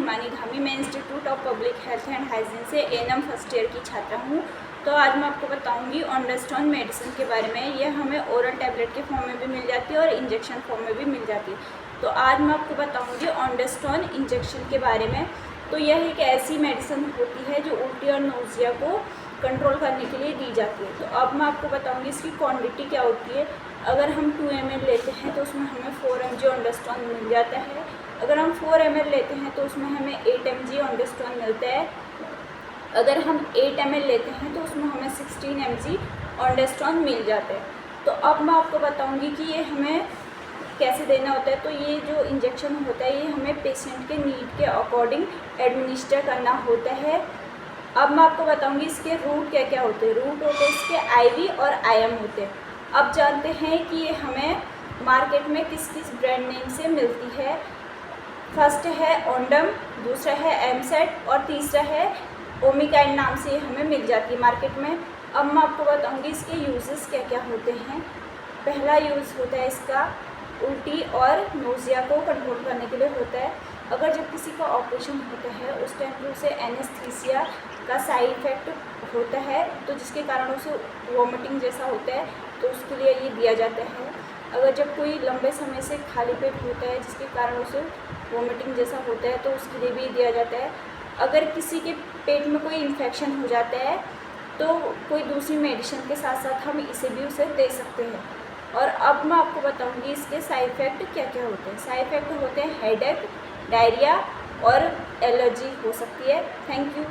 हिमानी धामी। मैं institute of public health and hygiene से ANM first year की छात्रा हूँ। तो आज मैं आपको बताऊँगी ऑनडेस्टोन मेडिसिन के बारे में। यह हमें ओरल टैबलेट के फॉर्म में भी मिल जाती है और इंजेक्शन फॉर्म में भी मिल जाती है। तो आज मैं आपको बताऊँगी ऑनडेस्टोन इंजेक्शन के बारे में। तो यह एक ऐसी मेडिसिन होती है जो उल्टी और नोज़िया को कंट्रोल करने के लिए दी जाती है। तो अब मैं आपको बताऊँगी इसकी क्वांटिटी क्या होती है। अगर हम 2 ml लेते हैं तो उसमें हमें 4 mg ऑनडेस्टोन मिल जाता है। अगर हम 4 ml लेते हैं तो उसमें हमें 8 mg ऑनडेस्टोन मिलता है। अगर हम 8 ml लेते हैं तो उसमें हमें 16 mg ऑनडेस्टोन मिल जाता है। तो अब मैं आपको बताऊंगी कि ये हमें कैसे देना होता है। तो ये जो इंजेक्शन होता है ये हमें पेशेंट के नीड के अकॉर्डिंग एडमिनिस्टर करना होता है। अब मैं आपको बताऊंगी इसके रूट क्या क्या होते हैं। रूट होते हैं इसके IV और IM होते हैं। अब जानते हैं कि ये हमें मार्केट में किस किस ब्रांड नेम से मिलती है। फर्स्ट है ओंडम, दूसरा है एमसेट और तीसरा है ओमिकाइन नाम से हमें मिल जाती है मार्केट में। अब मैं आपको बताऊंगी इसके यूजेस क्या क्या होते हैं। पहला यूज़ होता है इसका उल्टी और नोज़िया को कंट्रोल करने के लिए होता है। अगर जब किसी का ऑपरेशन होता है उस टाइम पे उसे एनेस्थीसिया का साइड इफ़ेक्ट होता है, तो जिसके कारण उसे वॉमिटिंग जैसा होता है, तो उसके लिए ये दिया जाता है। अगर जब कोई लंबे समय से खाली पेट होता है जिसके कारण उसे वॉमिटिंग जैसा होता है, तो उसके लिए भी दिया जाता है। अगर किसी के पेट में कोई इन्फेक्शन हो जाता है तो कोई दूसरी मेडिसिन के साथ साथ हम इसे भी उसे दे सकते हैं। और अब मैं आपको बताऊंगी इसके साइड इफ़ेक्ट क्या क्या होते हैं। साइड इफ़ेक्ट होते हैं हेडेक, डायरिया और एलर्जी हो सकती है। Thank you.